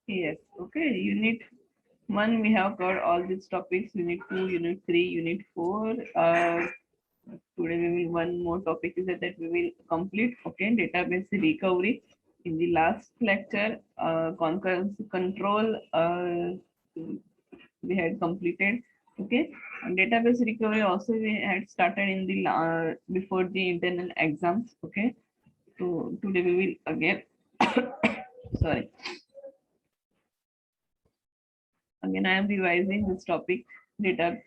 Yes. Okay. Unit 1, we have covered all these topics. Unit 2, Unit 3, Unit 4. Today we will one more topic is that we will complete. Okay, database recovery. In the last lecture, concurrency control we had completed. Okay, and database recovery also we had started in the before the internal exams. Okay, so today we will again sorry again I am revising this topic, data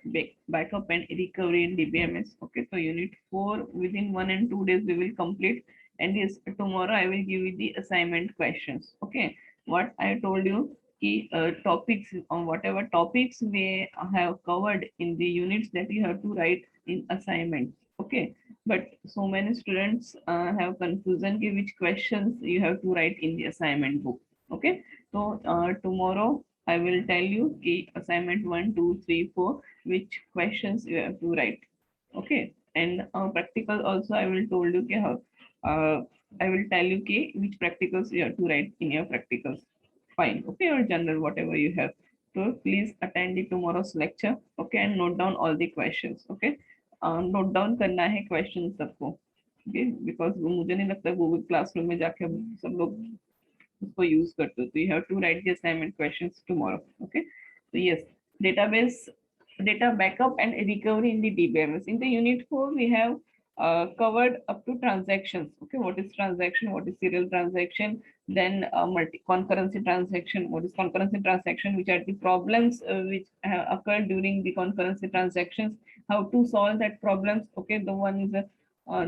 backup and recovery in DBMS. Okay, so unit 4 within 1 and 2 days we will complete, and yes, tomorrow I will give you the assignment questions. Okay, what I told you, key topics on whatever topics we have covered in the units that you have to write in assignment. Okay, but so many students have confusion ki which questions you have to write in the assignment book. Okay, so tomorrow I will tell you key assignment 1, 2, 3, 4, which questions you have to write. Okay, and practical also I will told you कि how I will tell you कि which practicals you have to write in your practicals. Fine. Okay, or general whatever you have. So please attend the tomorrow's lecture. Okay, and note down all the questions. Okay, note down करना है questions सबको. Okay, because मुझे नहीं लगता Google classroom में जाके हम सब लोग उसको यूज करते हो, तो you have to write the assignment questions tomorrow. Okay, so yes, database data backup and recovery in the DBMS. In the unit 4 we have covered up to transactions. Okay, what is transaction, what is serial transaction, then multi concurrency transaction, what is concurrency transaction, which are the problems which have occurred during the concurrency transactions, how to solve that problems. Okay, the one is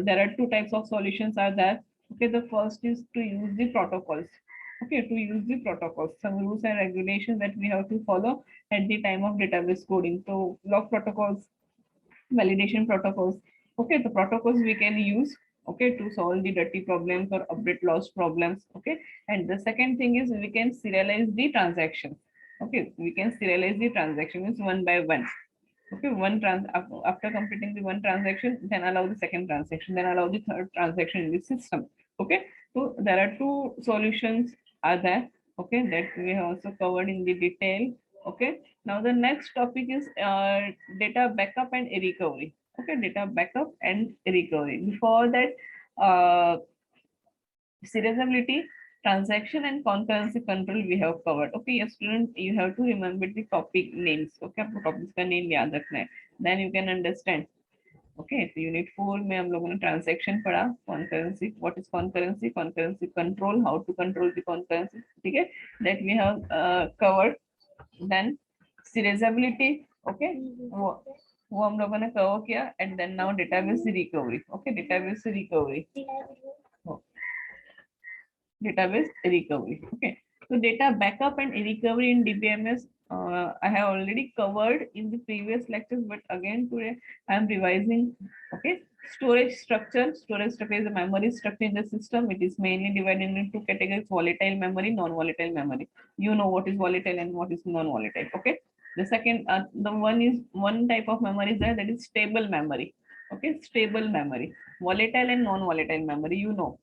there are two types of solutions are there. Okay, the first is to use the protocols. Okay, to use the protocols, some rules and regulations that we have to follow at the time of database coding. So log protocols, validation protocols. Okay, the protocols we can use, okay, to solve the dirty problems or update loss problems. Okay, and the second thing is we can serialize the transactions. Okay, we can serialize the transactions one by one. Okay, after completing the one transaction, then allow the second transaction, then allow the third transaction in the system. Okay, so there are two solutions are there. Okay, that we have also covered in the detail. Okay, now the next topic is data backup and recovery. Okay, data backup and recovery. Before that, uh, serializability, transaction, and concurrency control we have covered. Okay, yes, student, you have to remember the topic names. Okay, आपको topics का name याद रखना है. Then you can understand. Okay, so unit 4 में हम लोगों ने transaction पढ़ा, concurrency, what is concurrency, concurrency control, how to control the concurrency. ठीक है, that we have covered. Then serializability. Okay, वो हम लोगों ने cover किया, and then now database recovery. Okay, database recovery. Database recovery. Okay, so data backup and recovery in DBMS I have already covered in the previous lectures, but again today I am revising. Okay, storage structure is a memory structure in the system. It is mainly divided into two categories: volatile memory, non-volatile memory. You know what is volatile and what is non-volatile. Okay, the second the one is one type of memory is there, that is stable memory. Okay, stable memory, volatile and non-volatile memory, you know.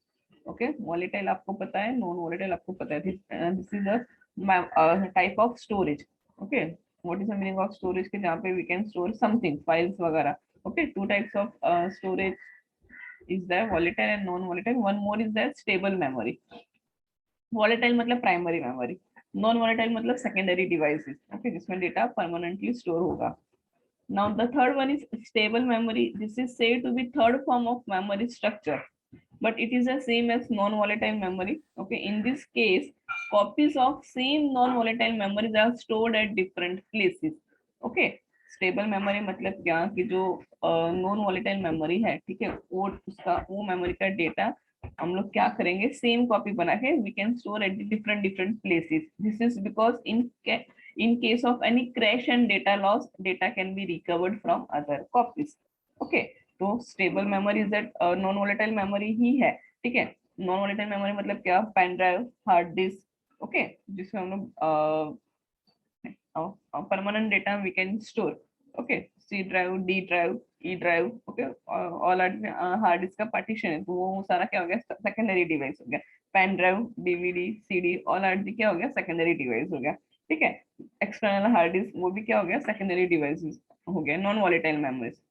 Okay, volatile आपको पता है, non volatile आपको पता है. This is a type of storage. Okay, what is the meaning of storage के जहाँ पे we can store something, files वगैरह. Okay, two types of storage is there, volatile and non volatile. One more is there stable memory. Volatile मतलब primary memory, non volatile मतलब secondary devices. Okay, जिसमें data permanently store होगा. Now the third one is stable memory. This is said to be third form of memory structure, but it is the same as non-volatile memory. Okay, in this case, copies of same non-volatile memories are stored at different places. Okay, stable memory मतलब क्या कि जो non volatile memory है, ठीक है, वो memory का data हम लोग क्या करेंगे, सेम कॉपी बना के we can store at different different places. This is because in case of any crash and data loss, data can be recovered from other copies. Okay, तो stable memory is that non volatile memory ही है. ठीक है, non volatile memory मतलब क्या, pen drive, hard disk. Okay, जिसमें हम लोग permanent data we can store. Okay, C drive, D drive, E drive. Okay, all hard disk का पार्टीशन है, तो वो सारा क्या हो गया, सेकेंडरी डिवाइस हो गया. Pen drive, DVD, CD, all are the क्या हो गया, सेकेंडरी डिवाइस हो गया, ठीक है। एक्सटर्नल हार्ड डिस्क, वो भी क्या हो गया, सेकेंडरी डिवाइसेस हो गया। Non volatile memories,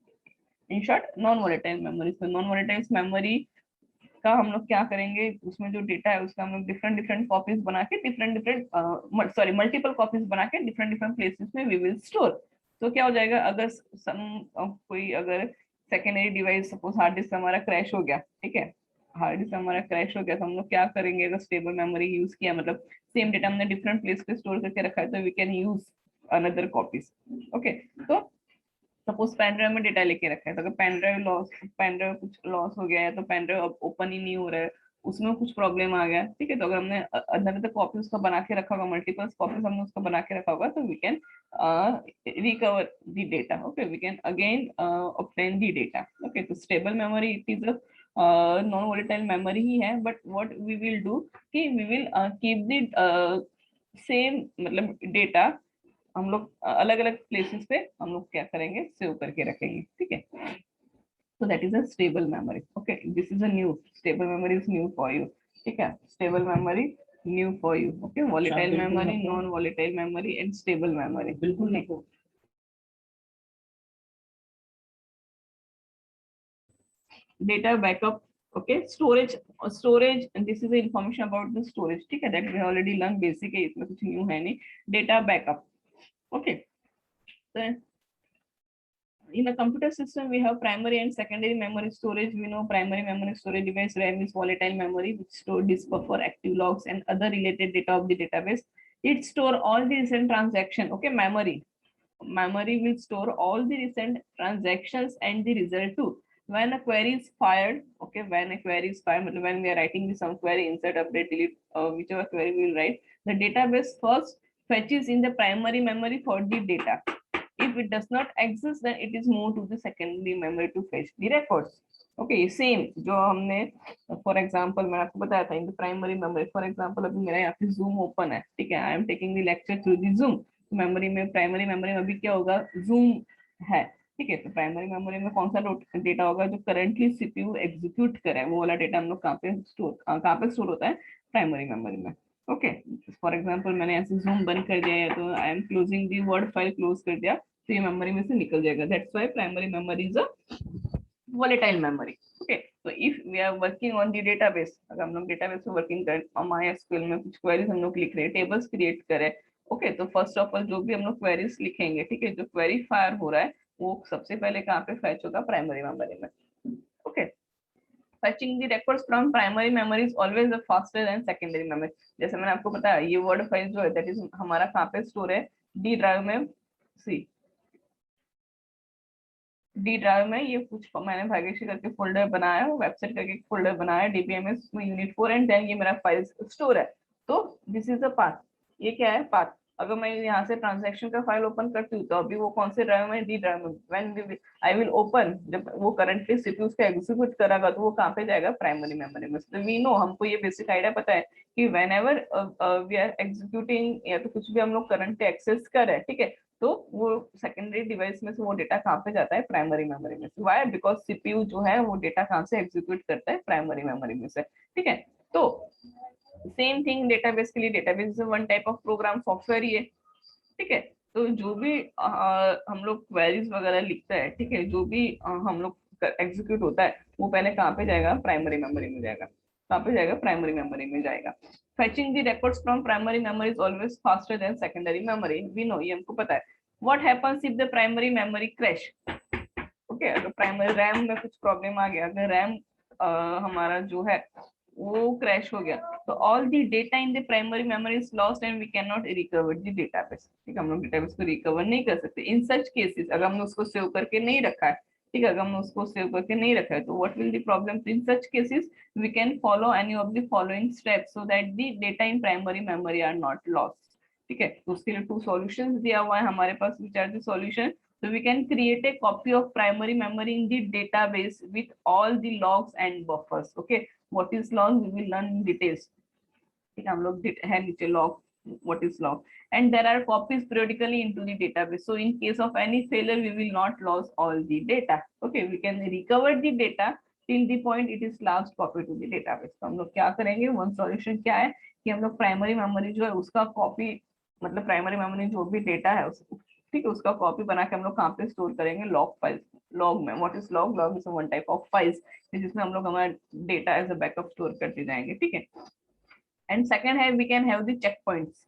in short non volatile memories. तो नॉन वॉलेटाइल मेमोरी का हम लोग क्या करेंगे, उसमें जो डेटा है उसका हम लोग डिफरेंट डिफरेंट कॉपीज बना के, different different sorry multiple copies बना के डिफरेंट डिफरेंट प्लेसेस में वी विल स्टोर। तो क्या हो जाएगा, अगर कोई अगर secondary device, suppose hard disk हमारा क्रैश हो गया, ठीक है, हार्ड डिस्क हमारा क्रैश हो गया, तो हम लोग क्या करेंगे, अगर स्टेबल मेमोरी यूज किया, मतलब सेम डेटा हमने डिफरेंट प्लेस पे स्टोर करके रखा है, तो we can use another copies. Okay, तो सपोज पेन ड्राइव में डेटा लेके रखा है, तो अगर पेन ड्राइव कुछ लॉस हो गया है, तो पेन ड्राइव अब ओपन ही नहीं हो रहा है, उसमें कुछ प्रॉब्लम आ गया, ठीक है, तो अगर हमने अंदर कॉपी उसका बना के रखा होगा, मल्टीपल कॉपीज हमने उसका बना के रखा होगा, तो we can recover the data. Okay, we can again obtain the data. Okay, तो stable memory it is a non volatile memory ही है, but what we will do कि we will keep the same, मतलब data हम लोग अलग अलग places पे हम लोग क्या करेंगे, सेव करके रखेंगे, ठीक है। so that is a stable memory. Okay, this is a new stable memory is new for you, ठीक है, stable memory new for you. Okay, volatile memory, non volatile memory and stable memory, बिल्कुल नहीं। data backup, okay, storage and this is the information about the storage, ठीक है, that we already learned basic है, इसमें कुछ new है नहीं। data backup, okay, so in a computer system we have primary and secondary memory storage. We know primary memory storage device RAM is volatile memory which store disk buffer, active logs and other related data of the database. It store all the recent transaction. Okay, memory will store all the recent transactions and the result too. When a query is fired, okay, when a query is fired, when we are writing some query, insert, update, delete, whichever query we will write, the database first fetches in the primary memory for the data. If it does not exist, then it is moved to the secondary memory to fetch the records. Okay, same जो हमने for example मैंने आपको बताया था, इन the primary memory, for example अभी मेरा यहाँ पे जूम ओपन है, ठीक है, I am taking the lecture through the zoom, memory में, प्राइमरी मेमोरी में अभी क्या होगा, जूम है, ठीक है, तो प्राइमरी मेमोरी में कौन सा डेटा होगा, जो करंटली सीपीयू एग्जीक्यूट करे, वो वाला डेटा हम लोग कहाँ पे स्टोर होता है, प्राइमरी मेमोरी में। ओके, फॉर एग्जांपल मैंने ऐसे जूम बंद कर दिया है, तो I am closing the word file, close कर दिया, तो ये मेमोरी में से निकल जाएगा, that's why primary memory is a volatile memory. Okay, so if we are working on the database, अगर हम लोग डेटाबेस में वर्किंग कर, MySQL में कुछ क्वेरीज हम लोग लिख रहे हैं, टेबल्स क्रिएट करें, ओके, तो फर्स्ट ऑफ ऑल जो भी हम लोग क्वेरीज लिखेंगे, ठीक है, जो क्वेरी फायर हो रहा है वो सबसे पहले कहाँ पे फैच होगा, प्राइमरी मेमोरी में। Okay, fetching the records from primary memory is always faster than secondary memory. जैसे मैंने आपको बताया, ये वर्ड फाइल जो है दैट इज हमारा कहाँ पे स्टोर है, डी ड्राइव में, सी डी ड्राइव में, ये कुछ मैंने भाग्यश्री करके फोल्डर बनाया है, वेबसाइट करके फोल्डर बनाया है, डीबीएमएस में यूनिट 4, एंड देन ये मेरा फाइल स्टोर है। तो दिस इज द पाथ, ये क्या है, पाथ। अगर मैं यहाँ से ट्रांजैक्शन का फाइल ओपन करती हूँ, तो अभी वो कौन से ड्राइव में, डी ड्राइव में, व्हेन आई विल ओपन, जब वो करंटली सीपीयू का एग्जीक्यूट करेगा, तो वो कहाँ पे जाएगा, प्राइमरी मेमोरी में। तो वी नो, हमको ये बेसिक आइडिया पता है कि whenever we are executing, या तो कुछ भी हम लोग करंटली एक्सेस कर रहे हैं, ठीक है, तो वो सेकेंडरी डिवाइस में से वो डेटा कहाँ पे जाता है, प्राइमरी मेमोरी में से। व्हाई, बिकॉज सीपीयू जो है वो डेटा कहाँ से एग्जीक्यूट करता है, प्राइमरी मेमोरी में से, ठीक है। तो सेम थिंग डेटाबेस के लिए, database one type of program software ही है, ठीक है। तो जो भी हम लोग क्वेरीज वगैरह लिखते हैं, ठीक है, जो भी हम लोग एग्जीक्यूट होता है, वो पहले कहाँ पे जाएगा, प्राइमरी मेमोरी में जाएगा, कहाँ पे जाएगा, प्राइमरी मेमोरी में जाएगा। fetching the records from primary memory is always faster than secondary memory, we know, ये हमको पता है। what happens if the primary memory crash? Okay, अगर प्राइमरी रैम में कुछ प्रॉब्लम आ गया, अगर रैम हमारा जो है वो क्रैश हो गया, तो all the data in the primary memory is lost and we can not recover the database, ठीक है, हम लोग डेटाबेस को रिकवर नहीं कर सकते। इन सच केसेस, अगर हमने उसको सेव करके नहीं रखा है, ठीक है, अगर हमने उसको सेव करके नहीं रखा है, तो what will the problem, in such cases we can follow any of the following steps so that the data in primary memory are not lost, ठीक है। तो उसके लिए 2 सॉल्यूशंस दिया हुआ है हमारे पास, which are the solution. So we can create a copy of primary memory in the database with all the logs and buffers. Okay, what is log? We will learn in details. ठीक है, हम लोग है नीचे log. What is log? And there are copies periodically into the database. So in case of any failure, we will not lose all the data. Okay, we can recover the data till the point it is last copy to the database. तो हम लोग क्या करेंगे, one solution क्या है कि हम लोग प्राइमरी मेमोरी जो है उसका कॉपी, मतलब प्राइमरी मेमोरी जो भी डेटा है उस, ठीक है, उसका कॉपी बना के हम लोग कहाँ पे स्टोर करेंगे, लॉग फाइल। लॉग में what is log, log is one type of files जिसमें हम लोग हमारा data as a backup store करते जाएंगे, ठीक है। एंड सेकंड है we can have the checkpoints.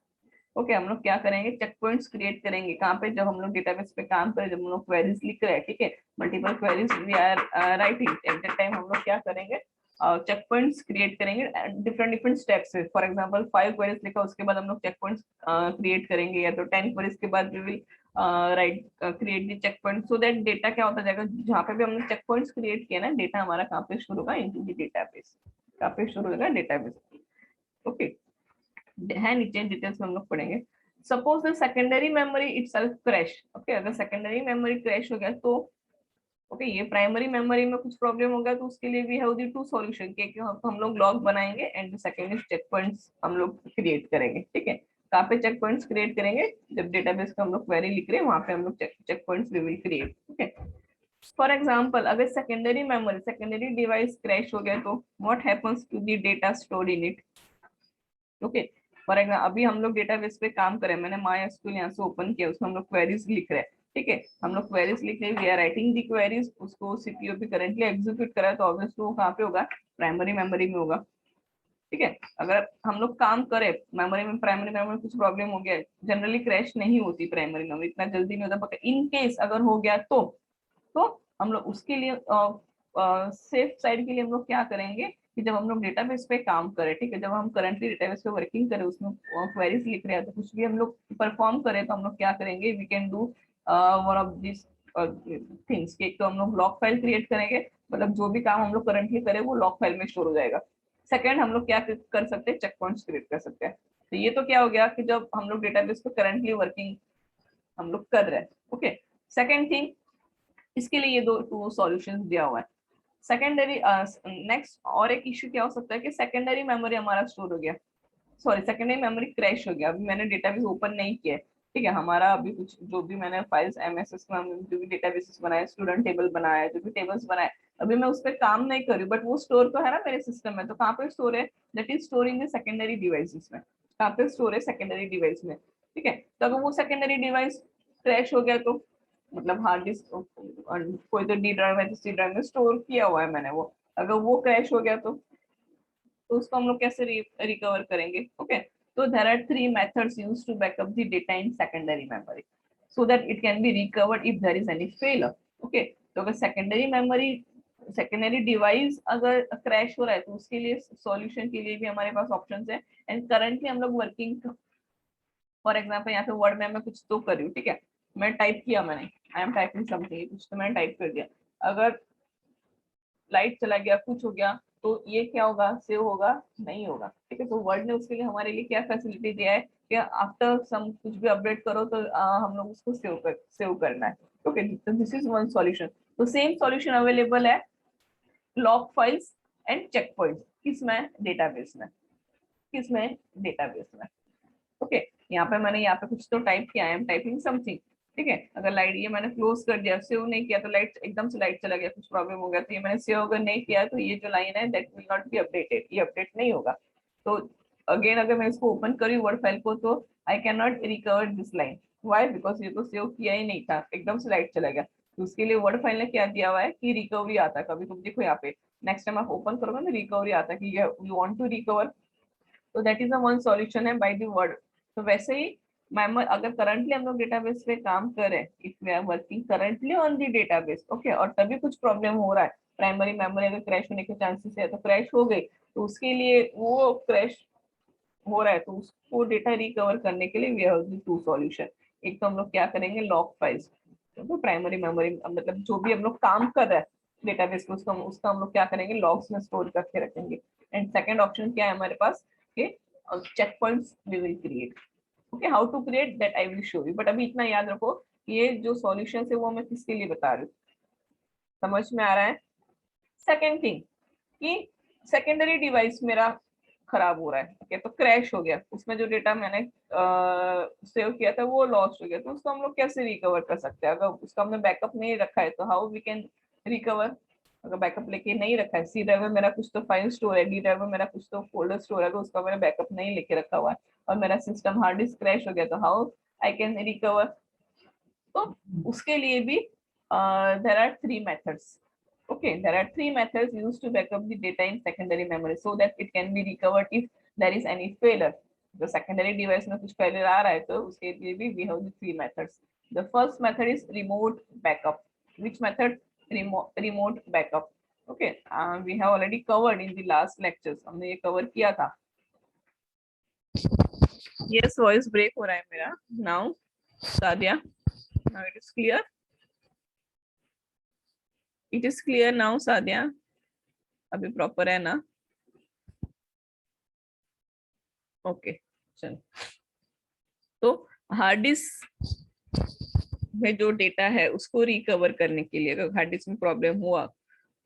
Okay, हम लोग क्या करेंगे, चेक पॉइंट्स क्रिएट करेंगे कहाँ पे, जब हम लोग डेटाबेस पे काम करें, जब हम लोग क्वेरीज लिख रहे हैं, ठीक है, multiple queries we are writing at the time, हम लोग क्या करेंगे, चेक पॉइंट्स क्रिएट करेंगे डिफरेंट डिफरेंट स्टेप्स से। फॉर एग्जांपल 5 क्वेरीज लिखा, उसके बाद हम लोग चेक पॉइंट्स क्रिएट करेंगे, या तो 10 क्वेरीज के बाद we will write create the checkpoint, so that data क्या होता जाएगा, जहाँ पे भी हमने चेक पॉइंट्स क्रिएट किया ना, डेटा हमारा कहाँ पे शुरू होगा, इनटू द डेटाबेस, कहाँ पे शुरू होगा, डेटाबेस। ओके, है नीचे डिटेल्स में हम लोग पढ़ेंगे। Suppose the secondary memory itself crash. Okay, अगर सेकेंडरी मेमोरी क्रैश हो गया तो ओके, ये प्राइमरी मेमोरी में कुछ प्रॉब्लम हो गया तो उसके लिए we have the two solution के, हम लोग लॉग बनाएंगे and second is checkpoints हम लोग क्रिएट करेंगे, ठीक है। कहाँ पे चेक पॉइंट्स क्रिएट करेंगे, जब डेटाबेस का हम लोग क्वेरी लिख रहे हैं वहां पे हम लोग checkpoints we will create, ठीक है। फॉर एग्जाम्पल अगर secondary memory, secondary device crash हो गया तो what happens to the data stored in it. Okay, for example अभी हम लोग डेटाबेस पे काम करें, मैंने माई एसक्यूएल यहाँ से ओपन किया, उसमें हम लोग क्वेरीज लिख रहे हैं, ठीक है, हम लोग क्वेरीज लिख रहे हैं, we are writing the queries, उसको सीपीयू पे करंटली एग्जीक्यूट करा है तो ऑब्वियसली वो कहाँ पे होगा, प्राइमरी मेमोरी में होगा, ठीक है। अगर हम लोग काम करें मेमोरी में, प्राइमरी मेमोरी कुछ प्रॉब्लम हो गया, जनरली क्रैश नहीं होती प्राइमरी मेमोरी, इतना जल्दी नहीं होता, इन केस अगर हो गया तो हम लोग उसके लिए सेफ साइड के लिए हम लोग क्या करेंगे कि जब हम लोग डेटाबेस पे काम करें, ठीक है, जब हम करंटली डेटाबेस पे वर्किंग करें, उसमें क्वेरीज लिख रहे हैं, तो कुछ भी हम लोग परफॉर्म करें तो हम लोग क्या करेंगे, we can do one of this things. एक तो हम लोग लॉग फाइल क्रिएट करेंगे, मतलब जो भी काम हम लोग करंटली करें वो लॉग फाइल में स्टोर हो जाएगा। सेकंड, हम लोग क्या कर सकते हैं, चेक पॉइंट्स क्रिएट कर सकते हैं। तो ये तो क्या हो गया कि जब हम लोग डेटाबेस पे करंटली वर्किंग हम लोग कर रहे हैं। ओके, सेकंड थिंग, इसके लिए ये दो सॉल्यूशंस दिया हुआ है। सेकेंडरी नेक्स्ट और एक इश्यू क्या हो सकता है कि सेकेंडरी मेमोरी हमारा स्टोर हो गया, सॉरी सेकेंडरी मेमोरी क्रैश हो गया, अभी मैंने डेटाबेस ओपन नहीं किया है, ठीक है, हमारा अभी कुछ जो भी मैंने फाइल्स एमएसएस में जो भी डेटाबेसेस बनाए, स्टूडेंट टेबल बनाया, जो भी टेबल्स बनाए, अभी मैं उस पर काम नहीं कर रही, बट वो स्टोर तो है ना मेरे सिस्टम में, तो कहाँ पे स्टोर है, that is storing the secondary devices में, कहाँ पे स्टोर है, सेकेंडरी डिवाइस में, ठीक है। तो अगर वो सेकेंडरी डिवाइस क्रैश हो गया तो मतलब हार्ड डिस्क कोई तो डी ड्राइव है, सी ड्राइव में स्टोर किया हुआ है मैंने वो, अगर वो क्रैश हो गया तो उसको हम लोग कैसे रिकवर करेंगे। ओके, तो there are 3 methods used to backup the data in secondary memory so that it can be recovered if there is any failure. Okay, तो अगर सेकेंडरी मेमोरी, सेकेंडरी डिवाइस अगर क्रैश हो रहा है तो उसके लिए सॉल्यूशन के लिए भी हमारे पास ऑप्शंस है। एंड करंटली हम लोग वर्किंग, फॉर एग्जांपल यहाँ पे वर्ड में मैं कुछ तो कर रही हूँ, ठीक है, मैं टाइप किया, मैंने आई एम टाइपिंग समथिंग, कुछ तो मैंने टाइप कर दिया, अगर लाइट चला गया, कुछ हो गया, तो ये क्या होगा, सेव होगा नहीं होगा, ठीक है। तो वर्ड ने उसके लिए हमारे लिए क्या फैसिलिटी दिया है कि आफ्टर सम कुछ भी अपडेट करो तो हम लोग उसको सेव करना है। ओके, तो दिस इज वन सॉल्यूशन। तो सेम सॉल्यूशन अवेलेबल है log files and checkpoints, किसमें, डेटाबेस में, किसमें, डेटाबेस में। ओके, यहाँ पे मैंने यहाँ पे कुछ तो टाइप किया, आई एम टाइपिंग समथिंग, ठीक है, अगर लाइट, ये मैंने क्लोज कर दिया, सेव नहीं किया तो लाइट एकदम से लाइट चला गया, कुछ प्रॉब्लम हो गया, तो ये मैंने सेव अगर नहीं किया तो ये जो लाइन है that will not be updated, ये अपडेट नहीं होगा। तो अगेन अगर मैं इसको ओपन करी वर्ड फाइल को तो I can not recover this line, why, because ये तो सेव किया ही नहीं था, एकदम से लाइट चला गया। तो उसके लिए वर्ड फाइल ने क्या दिया हुआ है कि रिकवरी आता है, कभी तुम देखो यहाँ पे नेक्स्ट टाइम आप ओपन करोगे ना, रिकवरी आता है कि यू वांट टू रिकवर, तो that is a one solution है बाय द वर्ड। तो वैसे ही मेमोरी, अगर करंटली हम लोग डेटाबेस पे काम कर रहे हैं, if we are working currently on the database, okay, और तभी कुछ प्रॉब्लम हो रहा है, प्राइमरी मेमोरी अगर क्रैश होने के चांसेस है तो क्रैश हो गई, तो उसके लिए वो क्रैश हो रहा है तो उसको डेटा रिकवर करने के लिए we have the two solution. एक तो हम लोग क्या करेंगे, लॉग फाइल्स, तो प्राइमरी मेमोरी मतलब जो भी हम लोग काम कर रहे हैं डेटाबेस में, उसका हम लोग क्या करेंगे, लॉग्स में स्टोर करके रखेंगे। एंड सेकंड ऑप्शन क्या है हमारे पास कि checkpoints we will create. Okay, how to create that I will show you, but अभी इतना याद रखो ये जो सॉल्यूशन है वो मैं किसके लिए बता रही हूँ, समझ में आ रहा है। सेकेंड थिंग कि सेकेंडरी डिवाइस मेरा खराब हो रहा है, ओके, तो क्रैश हो गया, उसमें जो डेटा मैंने सेव किया था वो लॉस्ट हो गया, तो उसको हम लोग कैसे रिकवर कर सकते हैं, अगर उसका हमने बैकअप नहीं रखा है तो हाउ वी कैन रिकवर। अगर बैकअप लेके नहीं रखा है, सी ड्राइव में मेरा कुछ तो फाइल स्टोर है, डी ड्राइव में मेरा कुछ तो फोल्डर स्टोर है, तो उसका मैंने बैकअप नहीं लेके रखा हुआ है और मेरा सिस्टम हार्ड डिस्क क्रैश हो गया, तो हाउ आई कैन रिकवर? तो उसके लिए भी there are three methods. Okay, there are three methods used to backup the data in secondary memory so that it can be recovered if there is any failure. जो secondary device में कुछ failure आ रहा है तो उसके लिए भी we have the three methods. The first method is remote backup. Which method? Remote backup. Okay, we have already covered in the last lectures. हमने ये cover किया था. Yes, voice break हो रहा है मेरा. Now, Sadia, now it is clear. It is clear now, Sadia. अभी proper है ना? ओके, चलो. तो हार्ड डिस्क में जो डेटा है उसको रिकवर करने के लिए, अगर हार्ड डिस्क में प्रॉब्लम हुआ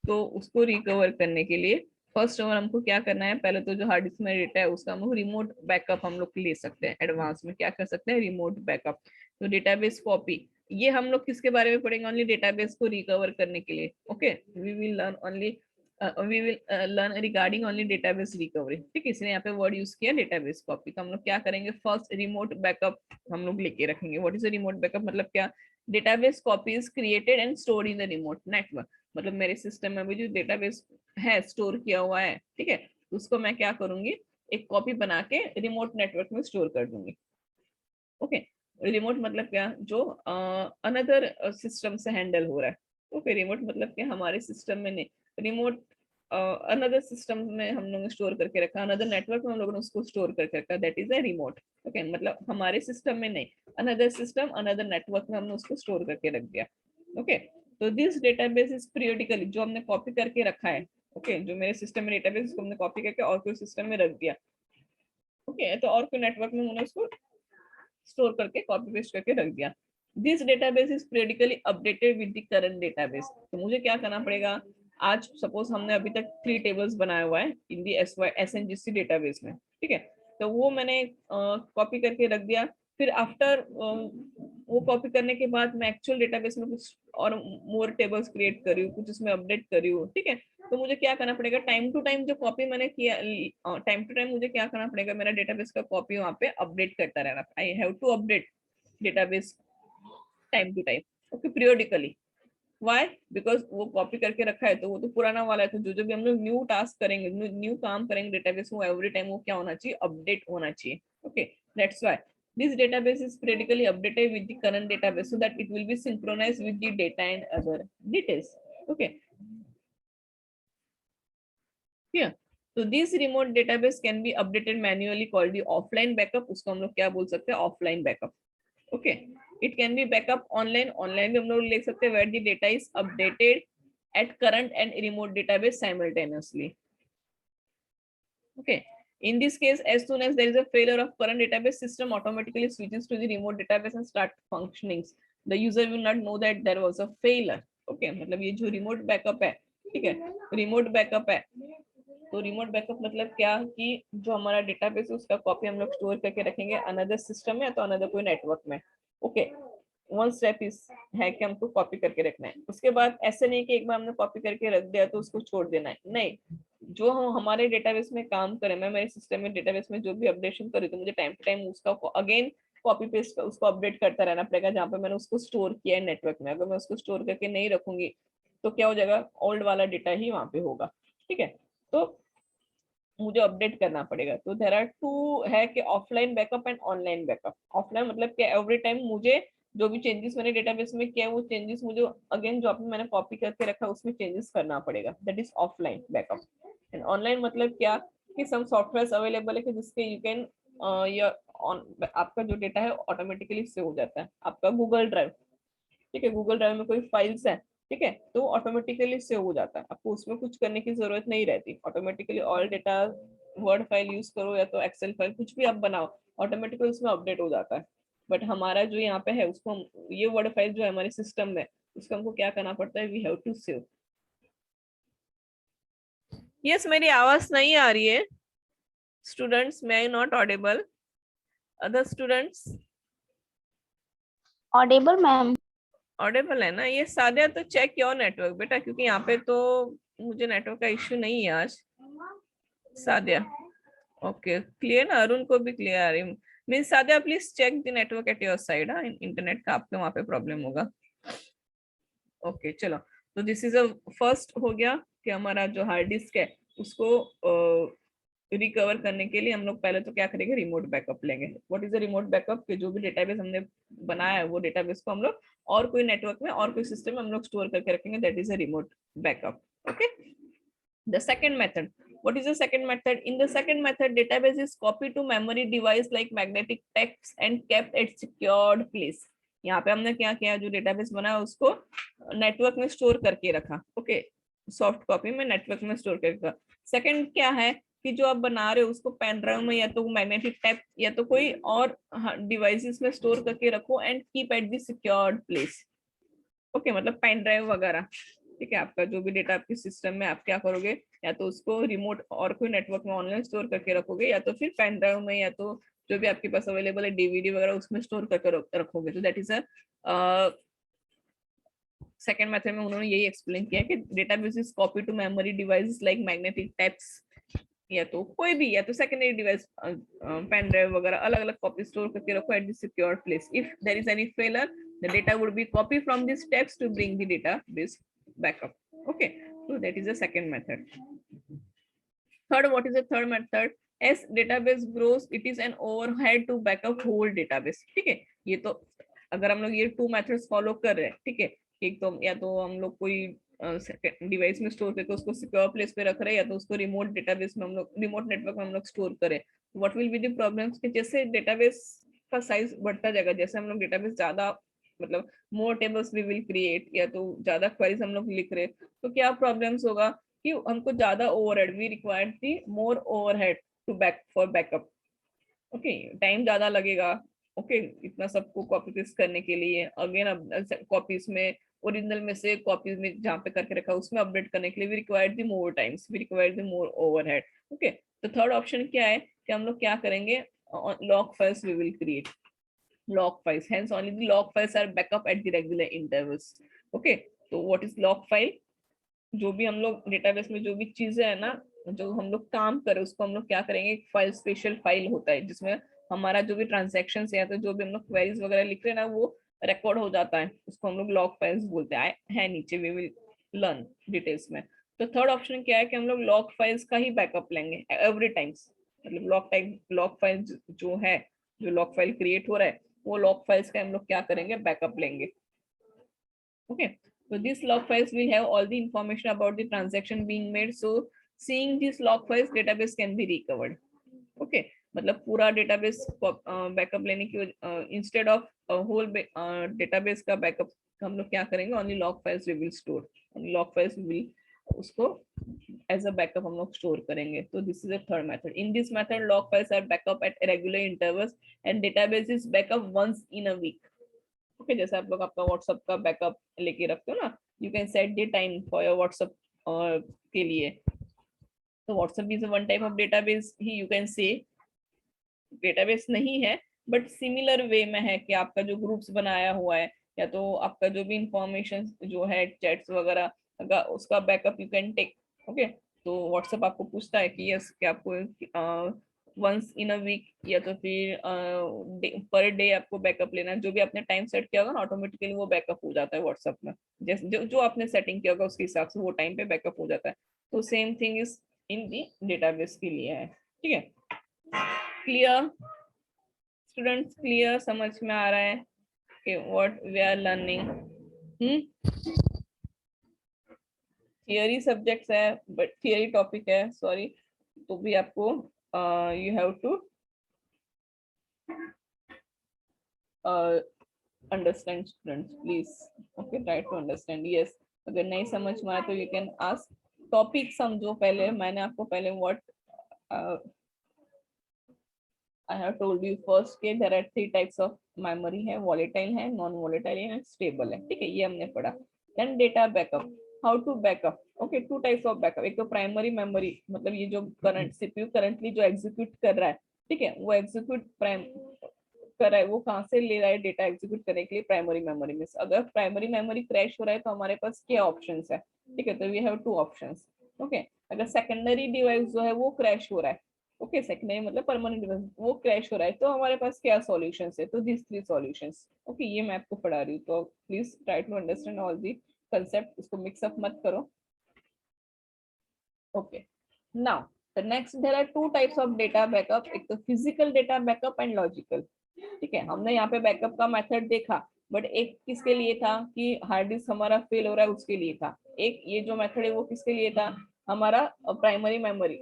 तो उसको रिकवर करने के लिए फर्स्ट ओवर हमको क्या करना है, पहले तो जो हार्ड डिस्क में डेटा है उसका हम रिमोट बैकअप हम लोग ले सकते हैं. एडवांस में क्या कर सकते हैं? Remote backup. तो डेटाबेस कॉपी, ये हम लोग किसके बारे में पढ़ेंगे? ओनली डेटाबेस को रिकवर करने के लिए. Okay, we will learn only learn regarding only database recovery. ठीक है, इसने यहाँ पे वर्ड यूज किया डेटाबेस कॉपी. तो हम लोग क्या करेंगे? फर्स्ट रिमोट बैकअप हम लोग लेके रखेंगे. What is a remote backup? मतलब क्या? Database copy is created and stored in the remote network. मतलब मेरे सिस्टम में भी जो डेटाबेस है स्टोर किया हुआ है, ठीक है, उसको मैं क्या करूंगी? एक कॉपी बना के रिमोट नेटवर्क में स्टोर कर दूंगी. ओके, रिमोट मतलब क्या? जो अनदर सिस्टम से हैंडल हो रहा है. ओके, रिमोट मतलब क्या? हमारे सिस्टम में नहीं, रिमोट अनदर सिस्टम में हम लोग स्टोर करके रखा, अनदर नेटवर्क में हम लोगों ने उसको स्टोर करके रखा, that is a remote. Okay, मतलब हमारे सिस्टम में नहीं, अनदर सिस्टम अनदर नेटवर्क में हमने उसको स्टोर करके रख दिया. ओके, तो दिस डेटाबेस इज पीरियडिकली, जो हमने कॉपी करके रखा है, ओके, जो मेरे सिस्टम में डेटाबेस उसको हमने कॉपी करके और कोई सिस्टम में रख दिया. ओके, तो और कोई नेटवर्क में हमने उसको स्टोर करके कॉपी पेस्ट करके रख दिया. This database is periodically updated with the current database. तो मुझे क्या करना पड़ेगा? आज सपोज हमने अभी तक 3 टेबल्स बनाया हुआ है इन दी SNGC डेटाबेस में, ठीक है, तो वो मैंने कॉपी करके रख दिया. फिर आफ्टर वो कॉपी करने के बाद मैं एक्चुअल डेटाबेस में कुछ और मोर टेबल्स क्रिएट करी हूँ, कुछ उसमें अपडेट करी हूँ. ठीक है, तो मुझे क्या करना पड़ेगा? टाइम टू टाइम जो कॉपी मैंने किया, टाइम टू टाइम मुझे क्या करना पड़ेगा? मेरा डेटाबेस का कॉपी वहाँ पे अपडेट करता रहना. I have to update database time to time. Okay, periodically. Why? Because वो कॉपी करके रखा है तो वो तो पुराना वाला है, तो जो जो भी हम लोग न्यू टास्क करेंगे, न्यू काम करेंगे डेटाबेस में, एवरी टाइम वो क्या होना चाहिए? अपडेट होना चाहिए. Okay, that's why this database is periodically updated with the current database so that it will be synchronized with the data and other details. Okay, yeah, so this remote database can be updated manually called the offline backup. उसको हम लोग क्या बोल सकते हैं? offline backup. Okay, it can be backup online. Online भी हम लोग लिख सकते हैं where the data is updated at current and remote database simultaneously. Okay, in this case, as soon as there is a failure of current database, system automatically switches to the remote database and start functioning. The user will not know that there was a failure. Okay, मतलब ये जो remote backup है, ठीक है, remote backup है, तो remote backup मतलब क्या? कि जो हमारा डेटाबेस है उसका कॉपी हम लोग स्टोर करके रखेंगे अनदर सिस्टम में या तो अनदर कोई नेटवर्क में. ओके, वन स्टेप इस है कि हमको कॉपी करके रखना है. उसके बाद ऐसे नहीं कि एक बार हमने कॉपी करके रख दिया तो उसको छोड़ देना है, नहीं. जो हम हमारे डेटाबेस में काम करें, मैं मेरे सिस्टम में डेटाबेस में जो भी अपडेशन करी तो मुझे टाइम टू टाइम उसका अगेन कॉपी पेस्ट उसको अपडेट करता रहना पड़ेगा जहाँ पे मैंने उसको स्टोर किया है नेटवर्क में. अगर मैं उसको स्टोर करके नहीं रखूंगी तो क्या हो जाएगा? ओल्ड वाला डेटा ही वहां पे होगा. ठीक है, तो मुझे अपडेट करना पड़ेगा. तो देयर आर टू है कि offline backup and online backup. Offline मतलब कि एवरी टाइम मुझे जो भी चेंजेस मैंने डेटाबेस में किया है वो चेंजेस मुझे अगेन जो मैंने कॉपी करके रखा उसमें चेंजेस करना पड़ेगा. That is offline backup. And online मतलब क्या? कि सम सॉफ्टवेयर अवेलेबल है कि जिसके यू कैन आपका जो डेटा है ऑटोमेटिकली सेव हो जाता है. आपका गूगल ड्राइव, ठीक है, गूगल ड्राइव में कोई फाइल्स है, ठीक है, तो ऑटोमेटिकली सेव हो जाता है. आपको उसमें कुछ करने की जरूरत नहीं रहती. Automatically all data, word file use करो या तो एक्सेल फाइल, कुछ भी आप बनाओ, ऑटोमेटिकली उसमें अपडेट हो जाता है. बट हमारा जो यहाँ पे है उसको ये वर्ड फाइल जो है हमारे सिस्टम में, उसको हमको क्या करना पड़ता है? We have to save. Yes, मेरी आवाज नहीं आ रही है स्टूडेंट्स? मैं not audible? Other students? Audible ma'am. Audible है ना? ये सादिया, तो चेक योर नेटवर्क बेटा, क्योंकि यहाँ पे तो मुझे नेटवर्क का इश्यू नहीं है आज। सादिया ओके, क्लियर ना? अरुण को भी क्लियर आ रही mean. Sadia please check the network at your side. हाँ, इंटरनेट का आपके वहां पे प्रॉब्लम होगा। ओके चलो, तो दिस इज अ फर्स्ट हो गया कि हमारा जो हार्ड डिस्क है उसको रिकवर करने के लिए हम लोग पहले तो क्या करेंगे, रिमोट बैकअप लेंगे। What is the remote backup? कि जो भी डेटाबेस हमने बनाया है वो डेटाबेस को हम लोग और कोई नेटवर्क में और कोई सिस्टम में हम लोग स्टोर करके रखेंगे, that is a remote backup. Okay, the second method, what is the second method? In the second method, database is copied to memory device like magnetic text and kept at secured place. यहाँ पे हमने क्या किया, जो database बना उसको network में store करके रखा। ओके, सॉफ्ट कॉपी में नेटवर्क में स्टोर करके रखा। सेकंड क्या है कि जो आप बना रहे हो उसको पेन ड्राइव में या तो मैग्नेटिक टेप या तो कोई और डिवाइसेस में स्टोर करके रखो and keep at the secured place. Okay, मतलब पेन ड्राइव वगैरह, ठीक है। आपका जो भी डेटा आपके सिस्टम में, आप क्या करोगे, या तो उसको रिमोट और कोई नेटवर्क में ऑनलाइन स्टोर करके रखोगे, या तो फिर पेन ड्राइव में, या तो जो भी आपके पास अवेलेबल है डीवीडी वगैरह उसमें स्टोर करके रखोगे। तो that is a second method में उन्होंने यही एक्सप्लेन किया कि database is copy to memory devices like magnetic tapes, या तो कोई भी, या तो सेकेंडरी डिवाइस पेन ड्राइव वगैरह, अलग अलग कॉपी स्टोर करके रखो at the secure place. If there is any failure, the data would be copied from these steps to bring the database backup. Okay, so that is the second method. Third, what is the third method? As database grows, it is an overhead to backup whole database. ठीक है, ये तो अगर हम लोग ये two methods follow कर रहे हैं, ठीक है, एक तो या तो हम लोग कोई डिवाइस में स्टोर करके उसको सिक्योर प्लेस पे रख रहे हैं, या तो उसको रिमोट डेटाबेस में हम लोग, रिमोट नेटवर्क में हम लोग स्टोर करें। What will be the problems कि जैसे डेटाबेस का साइज बढ़ता जाएगा, जैसे हम लोग डेटाबेस ज्यादा, मतलब मोर टेबल्स वी विल क्रिएट, या तो ज्यादा क्वेरीज हम लोग लिख रहे हैं, तो क्या प्रॉब्लम्स होगा कि हमको ज्यादा overhead, we require the more overhead to back for backup. Okay, time ज्यादा लगेगा। ओके, इतना सबको कॉपी पेस्ट करने के लिए, अगेन अब कॉपीज में, ओरिजिनल में से कॉपीज में जहाँ पे करके रखा उसमें अपडेट करने के लिए we require the more times, we require the more overhead. Okay, तो थर्ड ऑप्शन क्या है कि हम लोग क्या करेंगे, log files we will create, log files, hence only the log files are backup at the regular intervals. Okay, तो what is log file? जो भी हम लोग डेटाबेस में जो भी चीजें है ना, जो हम लोग काम करें उसको हम लोग क्या करेंगे, एक फाइल, स्पेशल फाइल होता है जिसमें हमारा जो भी ट्रांजेक्शन है, तो जो भी हम लोग क्वेरीज वगैरह लिख रहे हैं ना वो रिकॉर्ड हो जाता है, उसको हम लोग लॉग फाइल्स बोलते हैं, है नीचे, वी विल लर्न डिटेल्स में। तो थर्ड ऑप्शन क्या है कि हम लोग लॉग फाइल्स का ही बैकअप लेंगे एवरी टाइम्स, मतलब लॉग फाइल जो है, जो लॉग फाइल क्रिएट हो रहा है वो लॉग फाइल्स का हम लोग क्या करेंगे, बैकअप लेंगे। Okay, so these log files will have all the information about the transaction being made, so seeing these log files database can be recovered. Okay, मतलब पूरा डेटाबेस बैकअप लेने की इंस्टेड ऑफ होल डेटाबेस का backup हम लोग क्या करेंगे, only log files we will store, log files will उसको एज अ बैकअप हम लोग स्टोर करेंगे। तो this is a third method. In this method log files are backup at regular intervals and database is backup once in a week. Okay, जैसे आप लोग आपका WhatsApp का बैकअप लेके रखते हो ना, you can set the time for your WhatsApp के लिए। तो WhatsApp is one type of database he, you can say database नहीं है बट सिमिलर वे में है कि आपका जो ग्रुप्स बनाया हुआ है, या तो आपका जो भी इंफॉर्मेशन जो है चैट्स वगैरह का उसका backup you can take. Okay, तो व्हाट्सएप आपको पूछता है कि यस कि आपको वंस इन अ वीक या तो फिर पर डे आपको बैकअप लेना है, जो भी आपने टाइम सेट किया होगा ना ऑटोमेटिकली वो बैकअप हो जाता है व्हाट्सएप में, जैसे जो आपने सेटिंग किया होगा उसके हिसाब से वो टाइम पे बैकअप हो जाता है। तो same thing is in the database के लिए है। ठीक है, क्लियर स्टूडेंट्स, क्लियर, समझ में आ रहा है कि what we are learning? Theory subjects है, बट थियरी टॉपिक है, सॉरी, तो भी आपको you have to understand students, please. Okay, try to understand. Yes, अगर नहीं समझ में आया तो यू कैन आस्क। टॉपिक समझो पहले, मैंने आपको पहले what I have told you first के there are three types of memory है, volatile है, non volatile है, stable है। ठीक है, ये हमने पढ़ा। Then data backup, how to backup? Okay, two types of backup, एक तो प्राइमरी मेमोरी, मतलब ये जो करंट सीपीयू करंटली जो एग्जीक्यूट कर रहा है, ठीक है, वो एग्जीक्यूट कर रहा है वो कहाँ से ले रहा है डेटा एग्जीक्यूट करने के लिए, प्राइमरी मेमोरी में। अगर प्राइमरी मेमोरी क्रैश हो रहा है तो हमारे पास क्या ऑप्शंस है, ठीक है, तो we have two options. Okay, अगर सेकेंडरी डिवाइस जो है वो क्रैश हो रहा है, ओके, सेकेंडरी मतलब परमानेंट डिवाइस वो क्रैश हो रहा है, तो हमारे पास क्या सॉल्यूशंस है, तो दिस 3 सॉल्यूशंस। ओके, ये मैं आपको पढ़ा रही हूँ, तो please try to understand all the concept, इसको मिक्सअप मत करो। Okay, now the next there are two types of data backup, एक तो physical data backup and logical. ठीक है, हमने यहाँ पे बैकअप का मेथड देखा, बट एक किसके लिए था कि हार्ड डिस्क हमारा फेल हो रहा है उसके लिए था, एक ये जो मेथड है वो किसके लिए था, हमारा primary memory.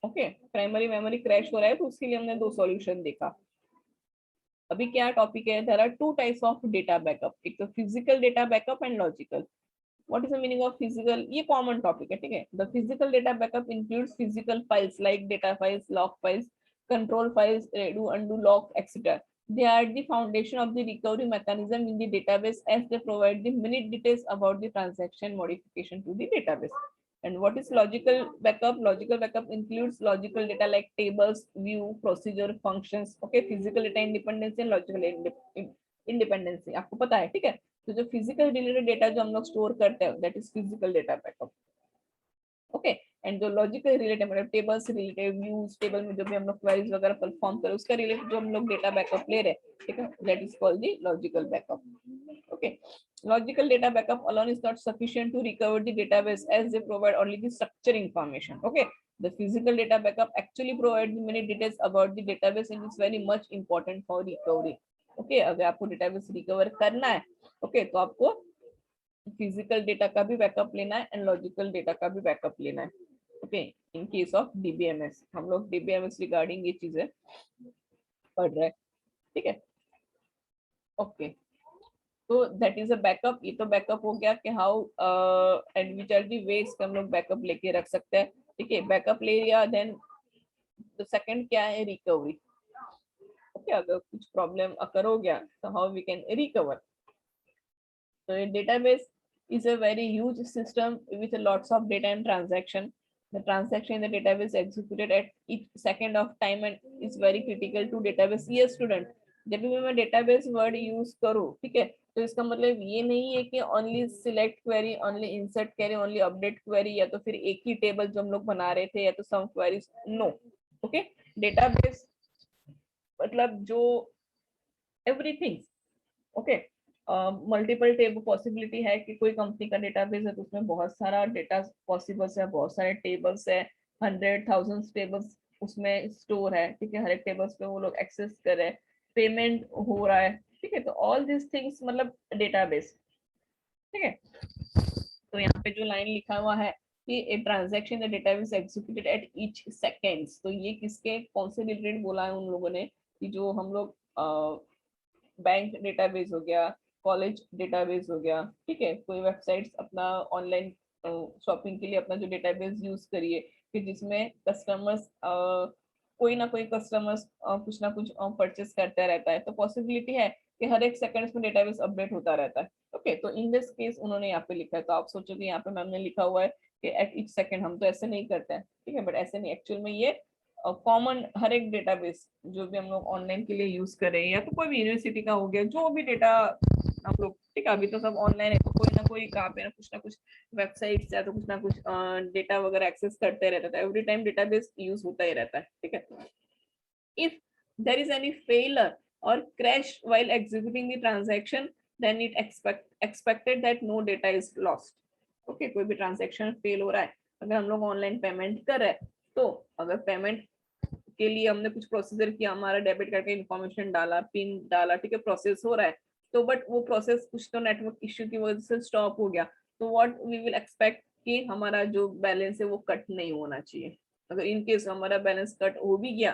Okay, primary memory crash हो रहा है तो उसके लिए हमने 2 सॉल्यूशन देखा। अभी क्या टॉपिक है, there are two types of data backup, एक तो physical data backup and logical. What is the meaning of physical? ये कॉमन टॉपिक है, ठीक है। The physical data backup includes physical files like data files, log files, control files, redo, undo, lock, etc. They are the foundation of the recovery mechanism in the database as they provide the minute details about the transaction modification to the database. And what is logical backup? Logical backup includes logical data like tables, view, procedure, functions. Okay, physical data independency and logical independency आपको पता है, ठीक है। तो जो physical related data जो हम लोग स्टोर करते हैं that is physical data backup. Okay, and जो लॉजिकल रिलेटेड मतलब टेबल से रिलेटेड, व्यूज टेबल में जो भी हम लोग क्वेरीज वगैरह परफॉर्म करें उसका रिलेटेड जो हम लोग डेटा बैकअप ले रहे हैं, ठीक है, that is called the logical backup. Okay, logical data backup alone is not sufficient to recover the database as they provide only the structure information. Okay, the physical data backup actually provides many details about the database and is very much important for recovery. Okay, अगर आपको database recover करना है, okay, तो आपको physical data का भी backup लेना है एंड लॉजिकल डेटा का भी बैकअप लेना है। Okay, in case of DBMS हम लोग डीबीएमएस रिगार्डिंग ये चीजें पढ़ रहे हैं, ठीक है। ओके, तो दैट इज अ बैकअप, ये तो बैकअप हो गया कि how and which are the ways हम लोग बैकअप लेके रख सकते हैं, ठीक है। बैकअप ले लिया, देन द सेकंड क्या है, रिकवरी। ओके, अगर कुछ प्रॉब्लम अकर हो गया तो how we can recover. So a database is a very huge system with lots of data and transaction. The transaction in the database executed at each second of time and is very critical to database. Yes student, जब भी मैं database word use करूँ, ठीक है, तो इसका मतलब ये नहीं है कि only select query, only insert query, only update query या तो फिर एक ही टेबल जो हम लोग बना रहे थे या तो some queries, no. Okay, database मतलब जो everything, okay, multiple table possibility है कि कोई कंपनी का डेटाबेस है तो उसमें बहुत सारा डेटा पॉसिबल्स है, बहुत सारे टेबल्स है, 100,000 टेबल्स उसमें स्टोर है, ठीक है, हर एक टेबल्स पे वो लोग एक्सेस कर रहे हैं, पेमेंट हो रहा है, ठीक है, तो ऑल दिस थिंग्स मतलब डेटाबेस, ठीक है। तो यहाँ पे जो लाइन लिखा हुआ है कि a transaction the database executed at each seconds, तो ये किसके कौन से रिलेटेड बोला है उन लोगों ने कि जो हम लोग बैंक डेटाबेस हो गया, कॉलेज डेटाबेस हो गया, ठीक है, कोई वेबसाइट्स अपना ऑनलाइन शॉपिंग के लिए अपना जो डेटाबेस यूज करिए कि जिसमें कस्टमर्स कोई ना कोई कस्टमर्स कुछ ना कुछ परचेस करता रहता है, तो पॉसिबिलिटी है कि हर एक सेकंड्स में डेटाबेस अपडेट होता रहता है। ओके, तो इन दिस केस उन्होंने यहाँ पे लिखा है, तो आप सोचोगे यहाँ पे मैम ने लिखा हुआ है कि एट ईच सेकंड, हम तो ऐसे नहीं करते हैं, ठीक है, बट ऐसे नहीं, एक्चुअल में ये कॉमन हर एक डेटाबेस जो भी हम लोग ऑनलाइन के लिए यूज कर रहे हैं या तो कोई भी यूनिवर्सिटी का हो गया जो भी डेटा हम लोग, ठीक है, अभी तो सब ऑनलाइन है, तो कोई ना कोई कहाँ पे ना कुछ वेबसाइट या तो कुछ ना कुछ डेटा वगैरह एक्सेस करते रहता है, एवरी टाइम डेटाबेस यूज होता ही रहता है, ठीक है। If there is any failure और crash while executing the transaction then it expected that no data is lost. Okay, कोई भी ट्रांजैक्शन फेल हो रहा है, अगर हम लोग ऑनलाइन पेमेंट कर रहे हैं तो अगर पेमेंट के लिए हमने कुछ प्रोसीजर किया, हमारा डेबिट कार्ड का इन्फॉर्मेशन डाला, पिन डाला, ठीक है, प्रोसेस हो रहा है, तो बट वो प्रोसेस कुछ तो नेटवर्क इश्यू की वजह से स्टॉप हो गया, तो व्हाट वी विल एक्सपेक्ट कि हमारा जो बैलेंस है वो कट नहीं होना चाहिए। अगर इन केस हमारा बैलेंस कट हो भी गया,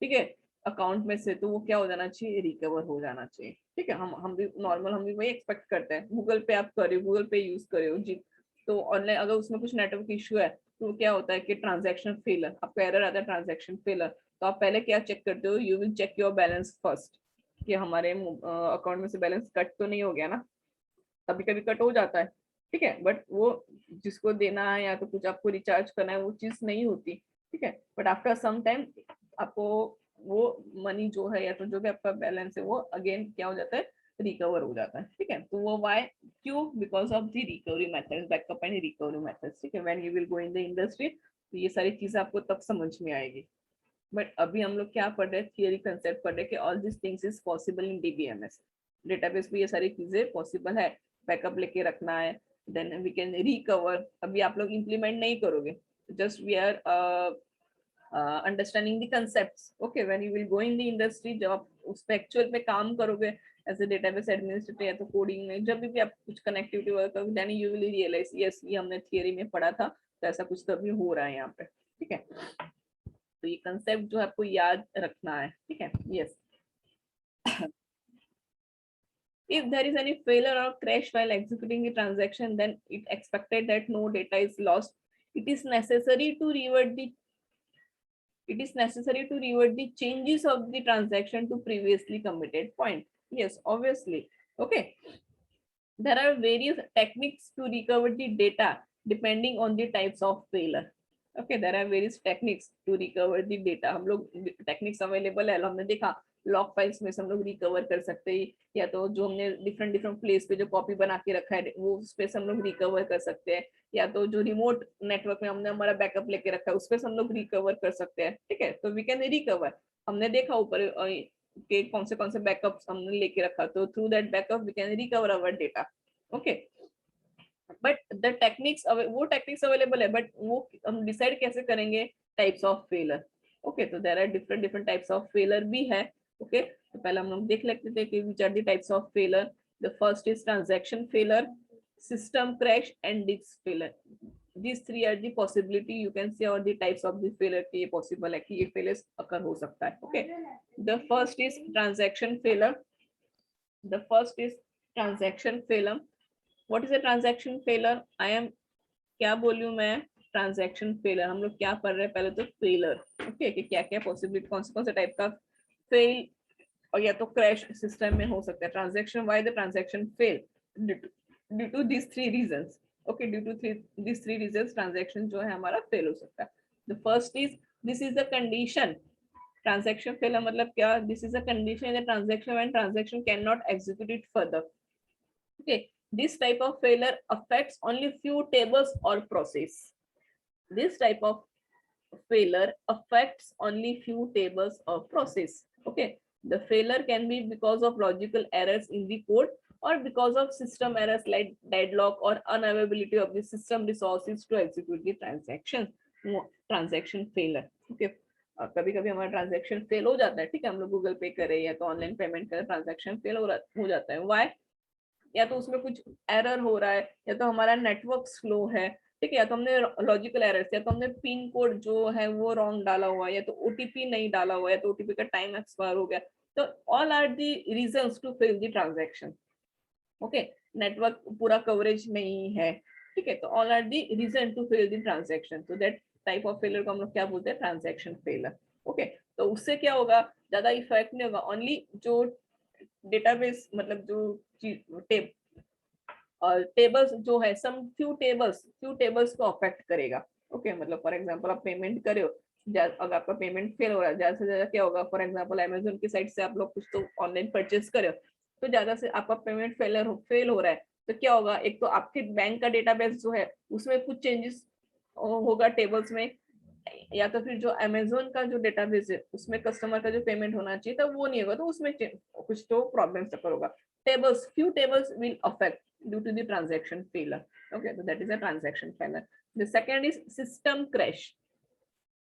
ठीक है, अकाउंट में से, तो वो क्या हो जाना चाहिए, रिकवर हो जाना चाहिए, ठीक है। हम भी नॉर्मल हम भी वही एक्सपेक्ट करते हैं। गूगल पे आप कर रहे हो, गूगल पे यूज कर रहे हो जी, तो ऑनलाइन अगर उसमें कुछ नेटवर्क इश्यू है तो क्या होता है कि ट्रांजैक्शन फेलर, आपका एरर आता है ट्रांजैक्शन फेलर, तो आप पहले क्या चेक करते हो, you will check your balance first कि हमारे अकाउंट में से बैलेंस कट तो नहीं हो गया ना, कभी कभी कट हो जाता है, ठीक है, बट वो जिसको देना है या तो कुछ आपको रिचार्ज करना है वो चीज नहीं होती, ठीक है, बट आफ्टर सम टाइम आपको वो मनी जो है या तो जो भी आपका बैलेंस है वो अगेन क्या हो जाता है, रिकवर हो जाता है। ठीक है, तो वो वाई, क्यों, because of the recovery methods, backup and recovery methods. ठीक है, when you will go in the industry तो ये सारी चीजें आपको तब समझ में आएगी। बट अभी हम लोग क्या पढ़ रहे हैं, थियरी कंसेप्ट पढ़ रहे हैं कि all this things is possible in DBMS. Database में ये सारी चीजें पॉसिबल है, बैकअप लेके रखना है, देन वी कैन रिकवर। अभी आप लोग इम्प्लीमेंट नहीं करोगे, just we are understanding the concepts. Okay, when you will go in the industry, जब आप उस पे एक्चुअल पे काम करोगे एज ए डेटाबेस एडमिनिस्ट्रेटर या तो कोडिंग में, जब भी आप कुछ कनेक्टिविटी वर्क करोगे, then you will realise yes ये हमने थियरी में पढ़ा था, तो ऐसा कुछ तो अभी हो रहा है यहाँ पे। ठीक है, तो ये कंसेप्ट जो है आपको याद रखना है। ठीक है, yes. If there is any failure or crash while executing the transaction, then it expected that no data is lost. It is necessary to revert the changes of the transaction to previously committed point. Yes, obviously. Okay. There are various techniques to recover the data depending on the types of failure. Okay, there are various techniques to recover the data. हम लोग techniques available है, हमने देखा log files में से हम लोग recover कर सकते हैं, या तो जो हमने डिफरेंट डिफरेंट प्लेस पे जो कॉपी बना के रखा है वो उस पे से हम लोग रिकवर कर सकते हैं, या तो जो रिमोट नेटवर्क में हमने हमारा बैकअप लेके रखा है उस पे से हम लोग रिकवर कर सकते हैं। ठीक है, तो वी कैन रिकवर। हमने देखा ऊपर के कौन से बैकअप हमने लेके रखा, तो through that backup we can recover our data. Okay, but the techniques, वो टेक्निक्स अवेलेबल है, बट वो हम डिसाइड कैसे करेंगे, टाइप्स ऑफ फेलर। ओके, तो there are different different types of failure भी है। ओके, तो पहले हम लोग देख लेते थे कि which are the types of failure. The first is transaction failure, system crash and disk failure. these three are the possibility you can say, or the types of the failure कि ये possible है कि ये failures occur हो सकता है। Okay, the first is transaction failure. The first is transaction failure. What is a transaction failure? I am क्या बोलूं मैं, ट्रांजैक्शन फेलर। हम लोग क्या पढ़ रहे हैं, पहले तो फेलर। ओके, कि क्या क्या पॉसिबिलिटी, कौन से टाइप का फेल और या तो क्रैश सिस्टम में हो सकता है। Transaction, why the transaction fail, due to this three reasons. Okay, due to this three reasons transaction जो है हमारा फेल हो सकता है। The first is, this is the condition. Transaction failure मतलब क्या, this is a condition in the transaction when transaction can not execute it further. Okay, this type of failure affects only few tables or process. This type of failure affects only few tables or process. Okay, the failure can be because of logical errors in the code or because of system errors like deadlock or unavailability of the system resources to execute the transaction. Transaction failure. Okay, कभी कभी हमारा transaction fail हो जाता है। ठीक है, हम लोग गूगल पे करें या तो ऑनलाइन पेमेंट करें, ट्रांजेक्शन फेल हो जाता है। वाई, या तो उसमें कुछ एरर हो रहा है, या तो हमारा नेटवर्क स्लो है। ठीक है, या तो हमने लॉजिकल एरर्स, या तो हमने पिन कोड जो है वो रॉन्ग डाला हुआ है, या तो ओटीपी नहीं डाला हुआ है, तो ओटीपी का टाइम एक्सपायर हो गया। तो all are the reasons to fail the transaction. Okay, network पूरा कवरेज नहीं है। ठीक है, तो all are the reason to fail the transaction. तो दैट टाइप ऑफ फेलियर को हम लोग क्या बोलते हैं, ट्रांजैक्शन फेलियर। ओके, तो उससे क्या होगा, ज्यादा इफेक्ट नहीं होगा, ओनली जो डेटाबेस मतलब जो टेबल्स जो है, सम फ्यू टेबल्स को अफेक्ट करेगा। ओके, मतलब फॉर एग्जांपल आप पेमेंट करे हो, अगर आपका पेमेंट फेल हो रहा है, ज्यादा से ज्यादा क्या होगा, फॉर एग्जांपल अमेजोन की साइट से आप लोग कुछ तो ऑनलाइन परचेस करे हो, तो ज्यादा से आपका पेमेंट फेल हो रहा है, तो क्या होगा, एक तो आपके बैंक का डेटाबेस जो है उसमें कुछ चेंजेस होगा टेबल्स में, या तो फिर जो अमेजोन का जो डेटाबेस है उसमें कस्टमर का जो पेमेंट होना चाहिए था वो नहीं होगा, तो उसमें कुछ तो प्रॉब्लम सफर होगा। Few tables will affect due to the transaction failure. Okay, so that is a transaction failure. The second is system crash.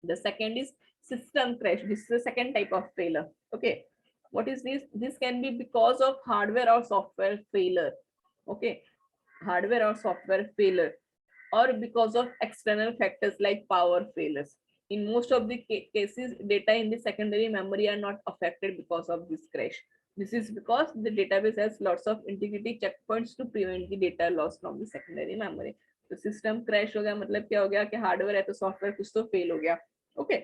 This is the second type of failure. Okay, what is this? This can be because of hardware or software failure. Okay, hardware or software failure, or because of external factors like power failures. In most of the cases, data in the secondary memory are not affected because of this crash. This is because the database has lots of integrity checkpoints to prevent the data loss from the secondary memory. तो system crash हो गया मतलब क्या हो गया कि hardware है तो सॉफ्टवेयर कुछ तो फेल हो गया। ओके,